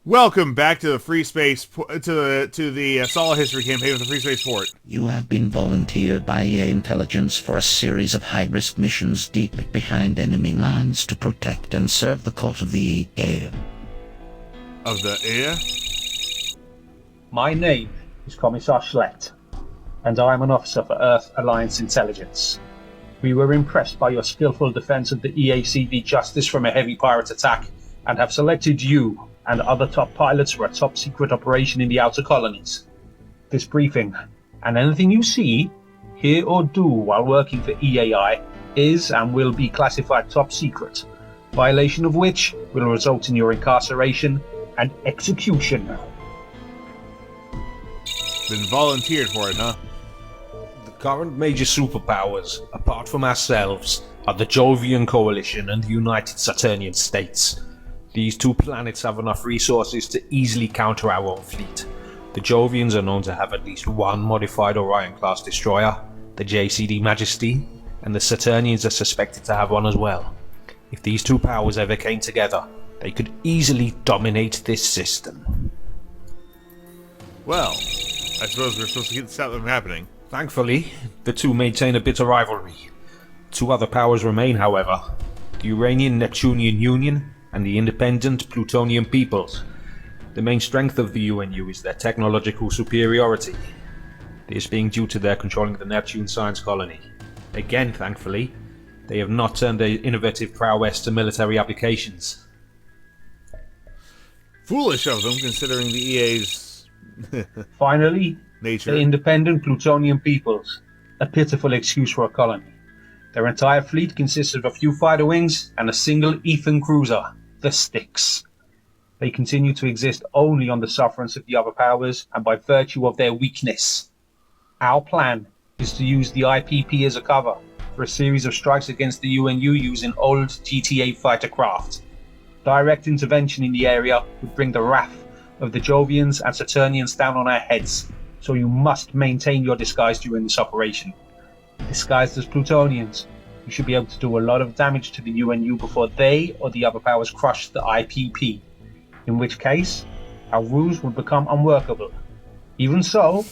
Welcome back to the to the Solid History campaign with the Freespace Port. You have been volunteered by EA Intelligence for a series of high-risk missions deep behind enemy lines to protect and serve the cause of the air. Of the air? My name is Commissar Schlett, and I am an officer for Earth Alliance Intelligence. We were impressed by your skillful defense of the EACV Justice from a heavy pirate attack, and have selected you and other top pilots for a top-secret operation in the outer colonies. This briefing, and anything you see, hear or do while working for EAI, is and will be classified top secret, violation of which will result in your incarceration and execution. Been volunteered for it, huh? The current major superpowers, apart from ourselves, are the Jovian Coalition and the United Saturnian States. These two planets have enough resources to easily counter our own fleet. The Jovians are known to have at least one modified Orion-class destroyer, the JCD Majesty, and the Saturnians are suspected to have one as well. If these two powers ever came together, they could easily dominate this system. Well, I suppose we're supposed to stop them from happening. Thankfully, the two maintain a bitter rivalry. Two other powers remain, however: the Uranian Union and the independent Plutonian peoples. The main strength of the UNU is their technological superiority, this being due to their controlling the Neptune science colony. Again, thankfully, they have not turned their innovative prowess to military applications. Foolish of them, considering the EA's Finally, nature. the independent Plutonian peoples, a pitiful excuse for a colony. Their entire fleet consists of a few fighter wings and a single Ethan cruiser, the Styx. They continue to exist only on the sufferance of the other powers and by virtue of their weakness. Our plan is to use the IPP as a cover for a series of strikes against the UNU using old GTA fightercraft. Direct intervention in the area would bring the wrath of the Jovians and Saturnians down on our heads, so you must maintain your disguise during this operation. Disguised as Plutonians, you should be able to do a lot of damage to the UNU before they or the other powers crush the IPP, in which case, our ruse will become unworkable. Even so,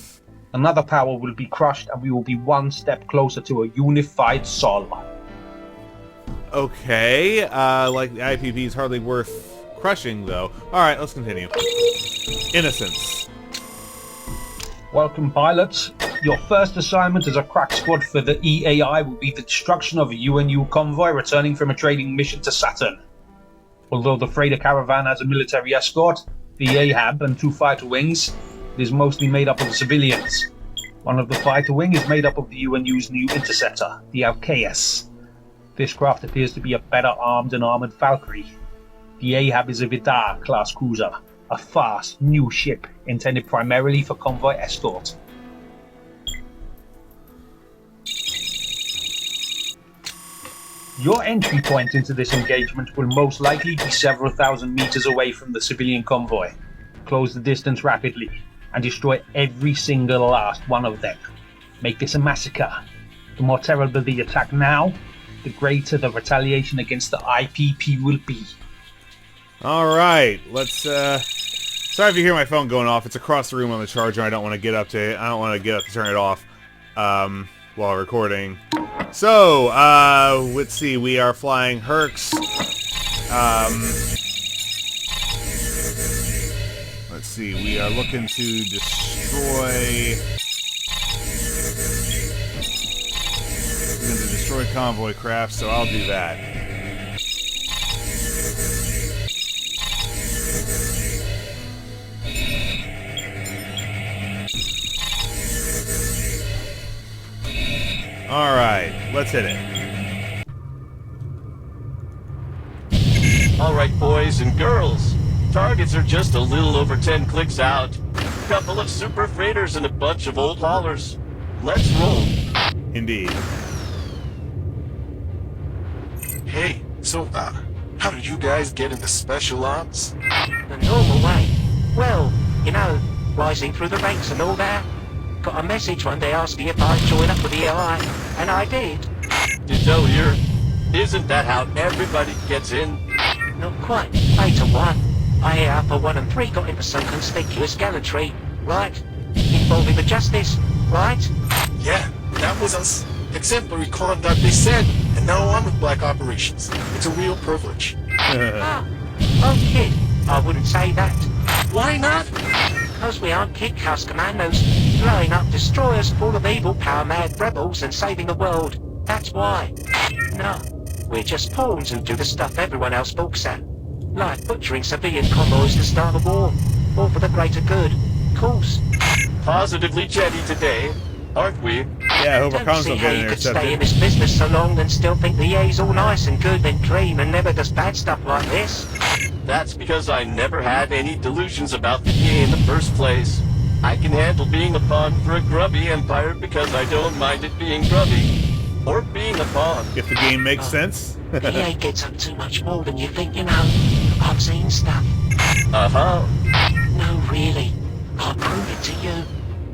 another power will be crushed and we will be one step closer to a unified Sol. Okay, like the IPP is hardly worth crushing, though. Alright, let's continue. Innocence. Welcome, pilots. Your first assignment as a crack squad for the EAI will be the destruction of a UNU convoy returning from a trading mission to Saturn. Although the freighter caravan has a military escort, the Ahab and two fighter wings, it is mostly made up of civilians. One of the fighter wing is made up of the UNU's new interceptor, the Alcaeus. This craft appears to be a better armed and armored Valkyrie. The Ahab is a Vidar-class cruiser, a fast, new ship intended primarily for convoy escort. Your entry point into this engagement will most likely be several thousand meters away from the civilian convoy. Close the distance rapidly and destroy every single last one of them. Make this a massacre. The more terrible the attack now, the greater the retaliation against the IPP will be. Alright, let's, sorry if you hear my phone going off. It's across the room on the charger. I don't want to get up to turn it off, while recording. So, let's see, we are flying Hercs. Let's see, we are looking to destroy convoy craft, so I'll do that. Alright, let's hit it. Alright, boys and girls. Targets are just a little over 10 clicks out. Couple of super freighters and a bunch of old haulers. Let's roll. Indeed. Hey, so, how did you guys get into special ops? The normal way. Well, you know, rising through the ranks and all that. Got a message one day asking if I'd join up with the AI, and I did. Ditto here. Isn't that how everybody gets in? Not quite. 8 to 1. I hear Upper 1 and 3 got into some conspicuous gallantry, right? Involving the Justice, right? Yeah, that was us. Exemplary conduct, they said. And now I'm with Black Operations. It's a real privilege. Oh, kid, I wouldn't say that. Why not? Because we aren't kick-ass commandos, blowing up destroyers full of evil, power-mad rebels and saving the world. That's why. No, we're just pawns who do the stuff everyone else balks at. Like butchering civilian convoys to start a war. All for the greater good. Of course. Positively jetty today, aren't we? Yeah, I hope our Don't comms see don't how get you could stay in intercepted. this business so long and still think the EA's all nice and good and clean and never does bad stuff like this. That's because I never had any delusions about the EA in the first place. I can handle being a pawn for a grubby empire because I don't mind it being grubby. Or being a pawn. If the game makes sense. The EA gets up too much more than you think, you know. I've seen stuff. Uh-huh. No, really. I'll prove it to you.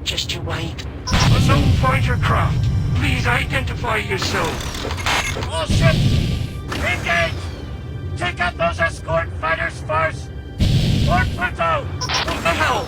Just you wait. Unknown fightercraft, please identify yourself. Bullshit! Engage! Take out those escort fighters first! Port Pluto! What the hell?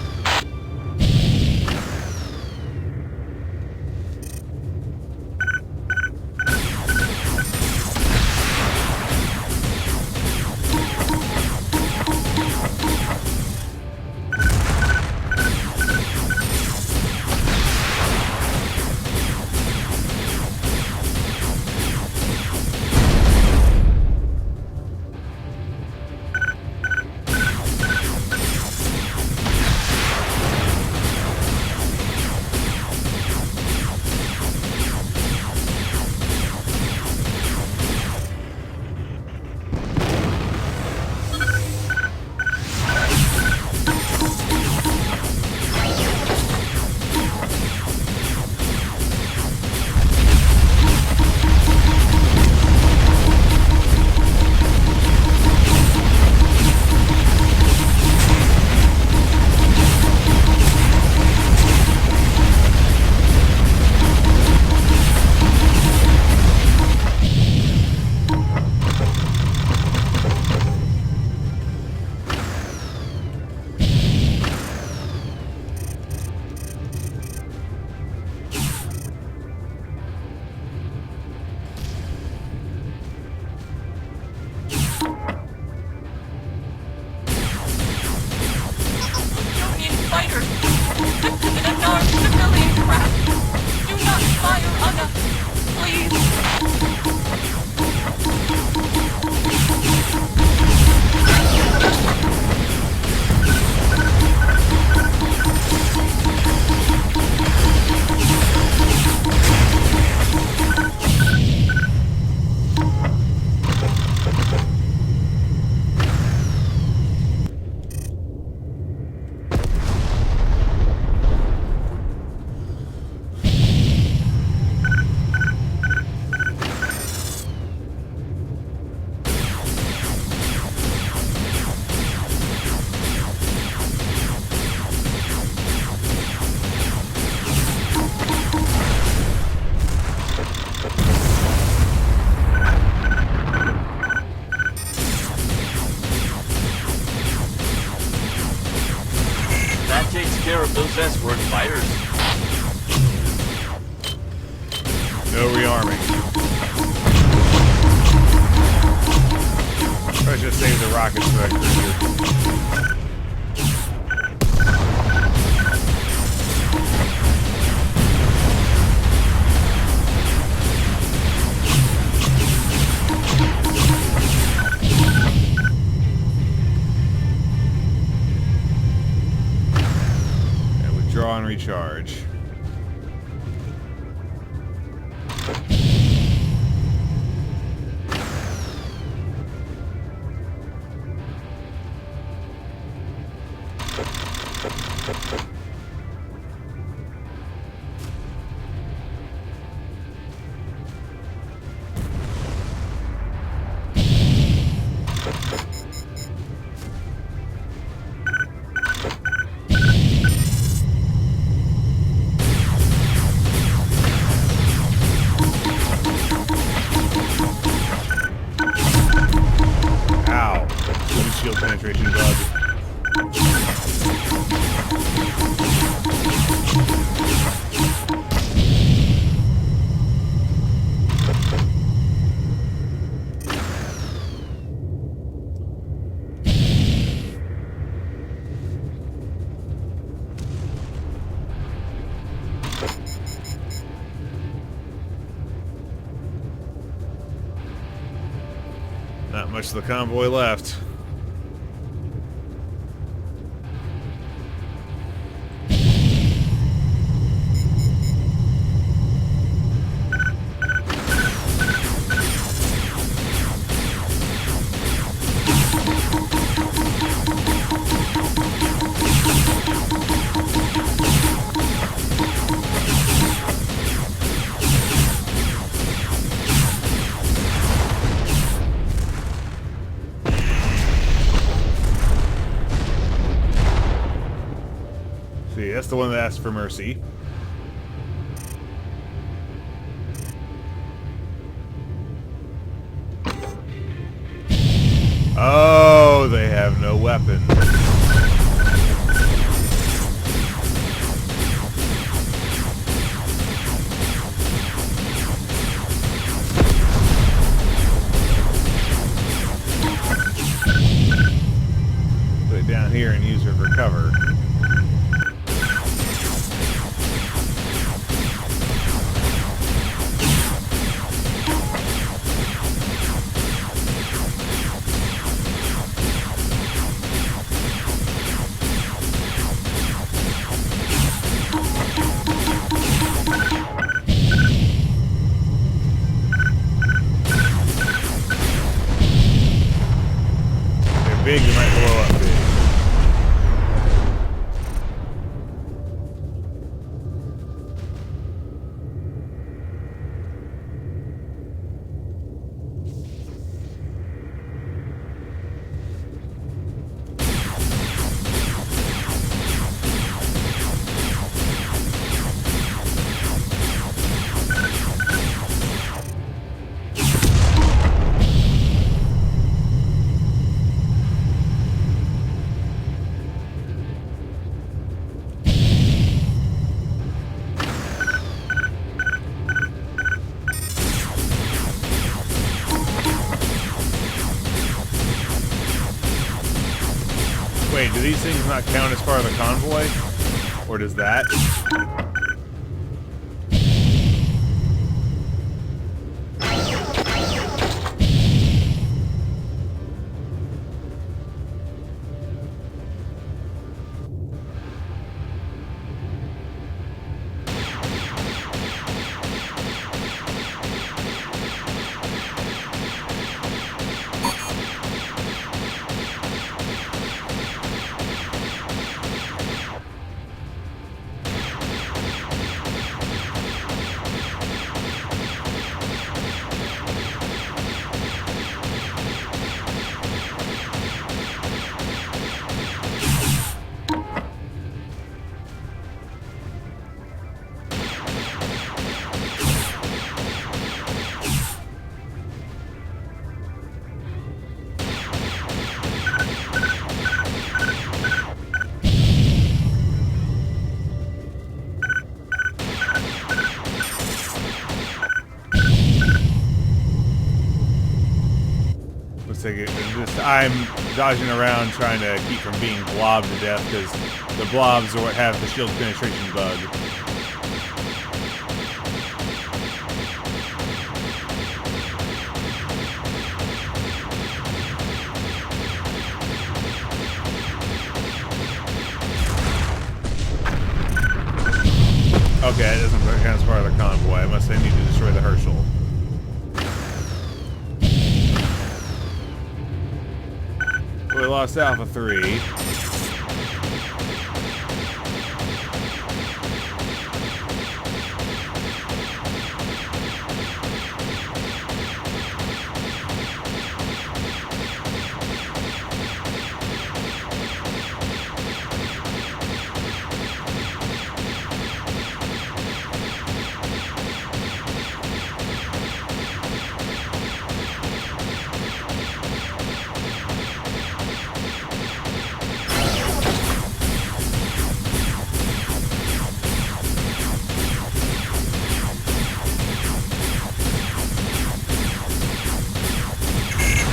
Plutonian fighter! An unarmed civilian craft! Do not fire on us! Please! That takes care of those escort fighters. No rearming. I should save the rockets for that cruiser. And withdraw and recharge. Ow. Windshield penetration bug. Not much of the convoy left. See, that's the one that asked for mercy. Oh, they have no weapons. Put it down here and use it for cover. Big, they might blow up big. Wait, do these things not count as part of the convoy? Or does that? I'm dodging around trying to keep from being blobbed to death because the blobs are what have the shield penetration bug. Okay, it doesn't count as part of the convoy. I must say I need to destroy the Herschel. We lost Alpha 3.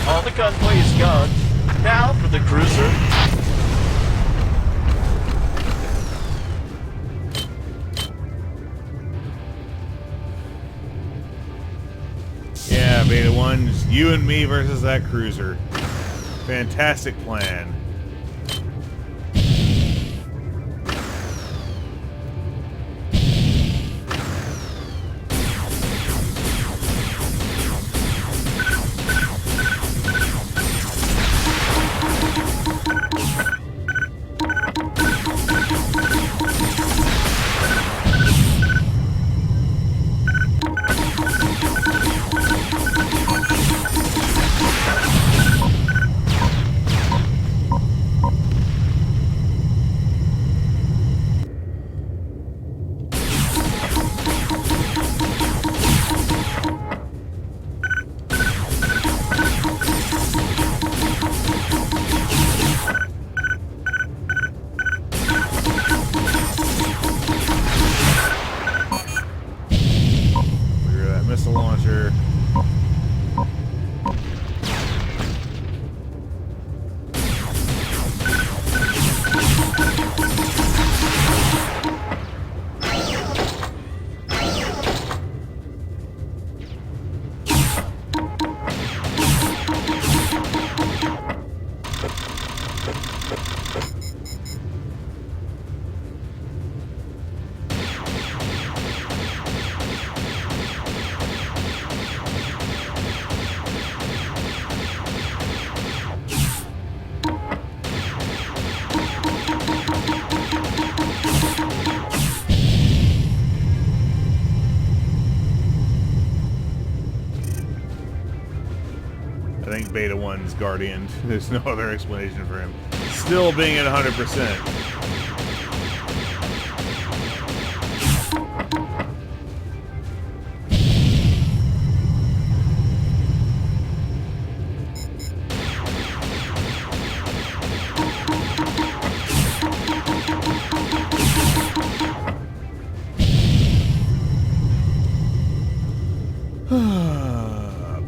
All the convoy is gone. Now for the cruiser. Yeah, Beta 1, just You and me versus that cruiser. Fantastic plan. Missile launcher. I think Beta 1's Guardian. There's no other explanation for him. Still being at 100%.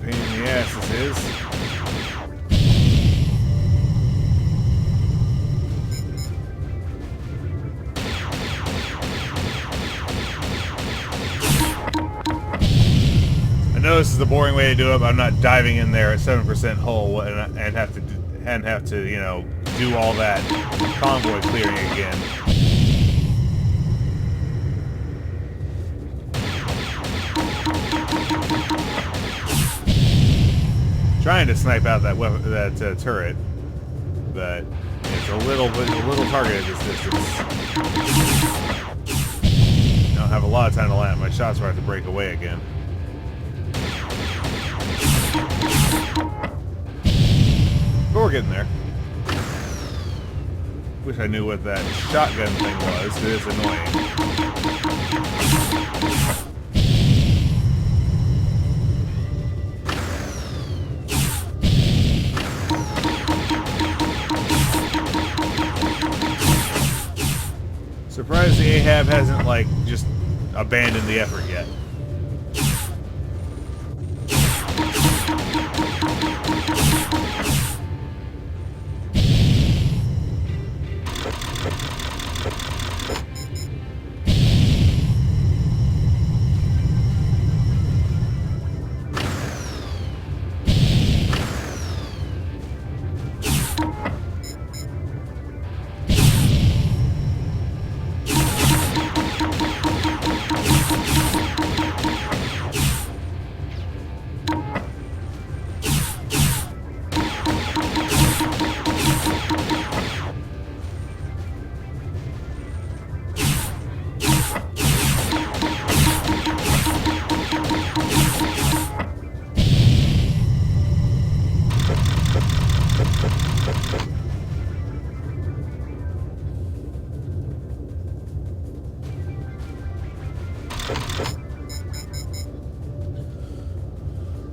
Pain in the ass this is. I know this is the boring way to do it, but I'm not diving in there at 7% hull and have to, you know, do all that convoy clearing again. Trying to snipe out that weapon, that turret, but it's a little targeted at this distance. I don't have a lot of time to land. My shots will have to break away again. But we're getting there. Wish I knew what that shotgun thing was. It is annoying. Surprised the Ahab hasn't, like, just abandoned the effort yet.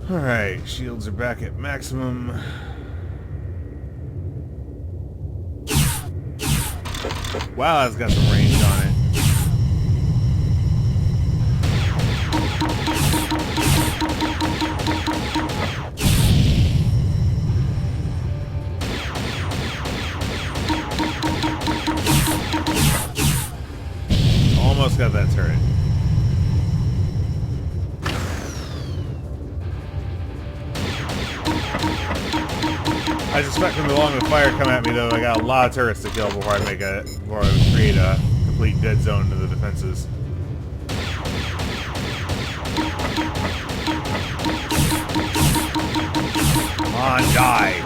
Alright, shields are back at maximum. Wow, that's got some range on it. Almost got that turret. I suspect from the long of the fire coming at me, though, I got a lot of turrets to kill before I create a complete dead zone to the defenses. Come on, die!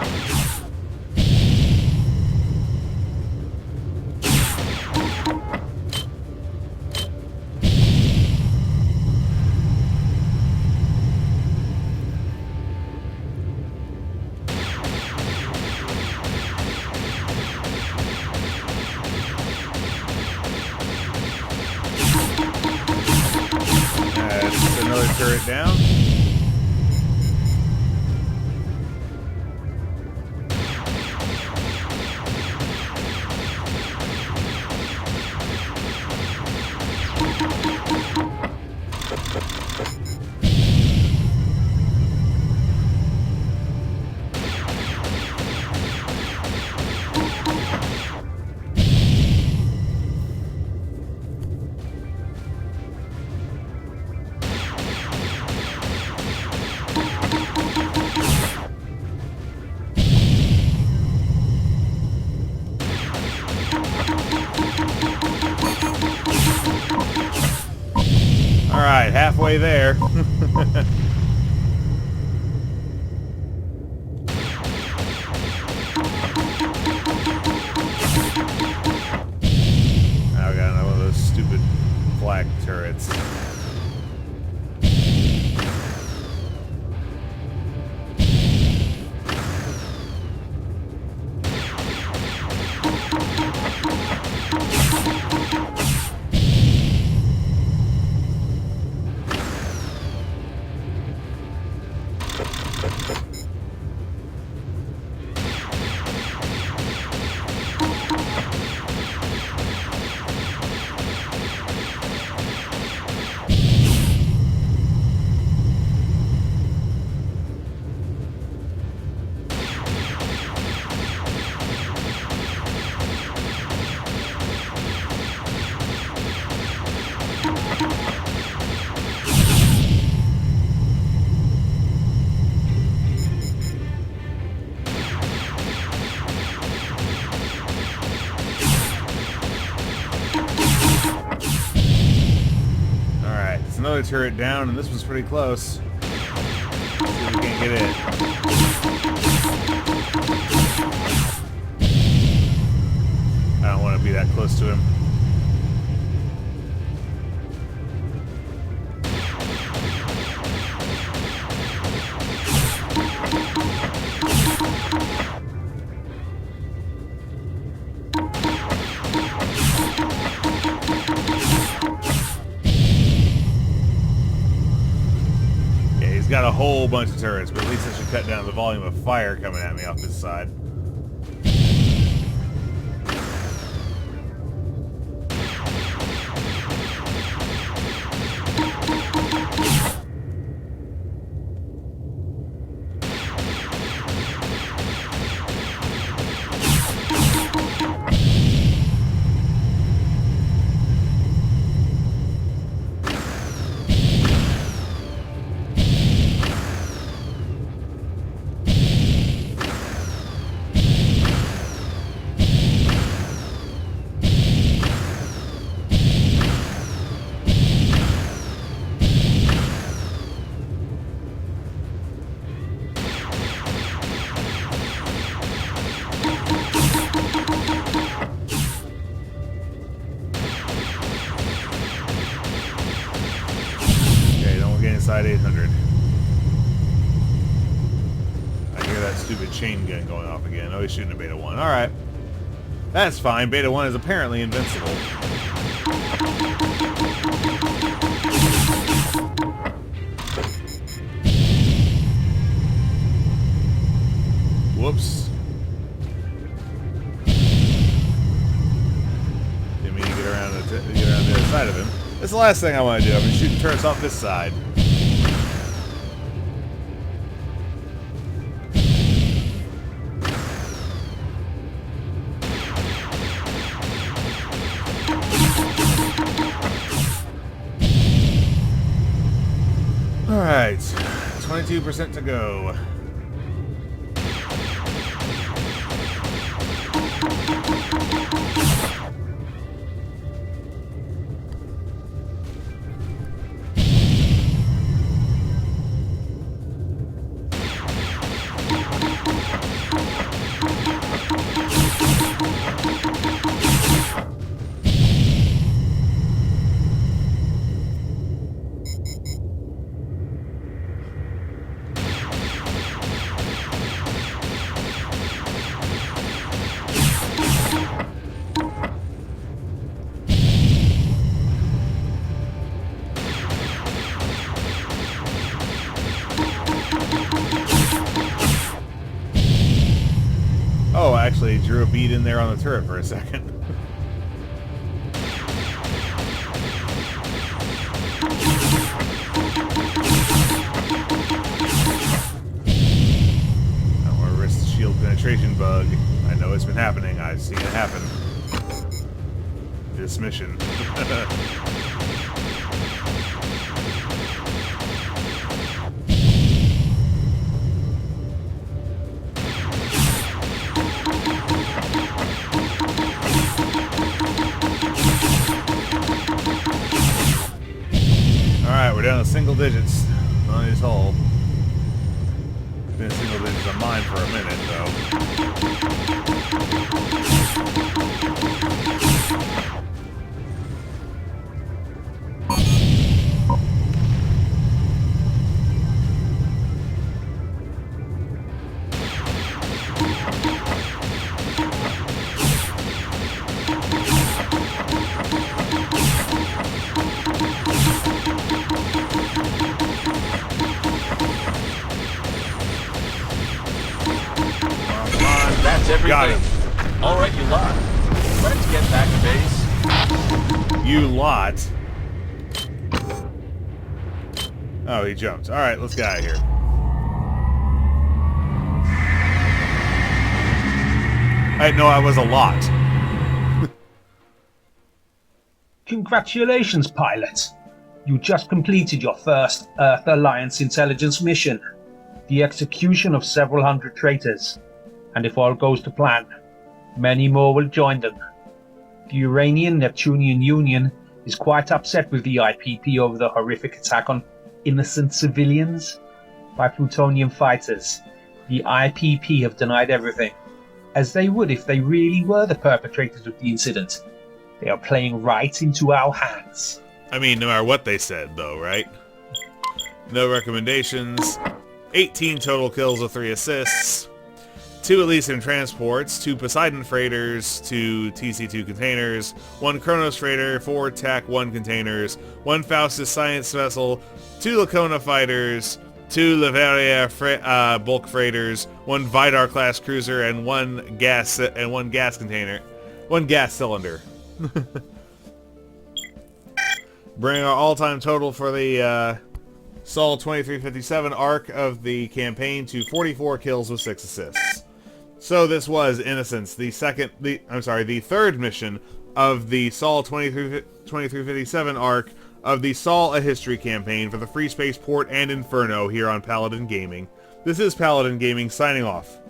Another turret down. Alright, halfway there. Now we got another one of those stupid flak turrets. Another turret down, and this one's pretty close. See if we can't get it. I don't want to be that close to him. Got a whole bunch of turrets, but at least I should cut down the volume of fire coming at me off this side. Inside 800. I hear that stupid chain gun going off again. Oh, he's shooting a Beta 1. Alright. That's fine. Beta 1 is apparently invincible. Whoops. Didn't mean to get around the other side of him. That's the last thing I want to do. I'm going to shoot turrets off this side. Alright, 22% to go. drew a bead in there on the turret for a second. I don't want to risk the shield penetration bug. I know it's been happening. I've seen it happen. This mission. Alright, we're down to single digits on his hull. Been single digits on mine for a minute, though. That's everything. Got him. All right, you lot. Let's get back to base. You lot. Oh, he jumped. Alright, let's get out of here. I was a lot. Congratulations, pilot. You just completed your first Earth Alliance intelligence mission. The execution of several hundred traitors. And if all goes to plan, many more will join them. The Uranian Union is quite upset with the IPP over the horrific attack on innocent civilians by Plutonian fighters. The IPP have denied everything, as they would if they really were the perpetrators of the incident. They are playing right into our hands. I mean, no matter what they said, though, right? No recommendations. 18 total kills with 3 assists. 2 Elysium transports, 2 Poseidon freighters, 2 TC-2 containers, 1 Kronos freighter, 4 TAC-1 containers, 1 Faustus science vessel, 2 Lacona fighters, 2 Leveria bulk freighters, 1 Vidar class cruiser, and 1 gas cylinder. Bringing our all-time total for the Sol 2357 arc of the campaign to 44 kills with 6 assists. So this was Innocence, the third mission of the Sol 2357 arc of the Sol: A History campaign for the Freespace Port and Inferno here on Paladin Gaming. This is Paladin Gaming signing off.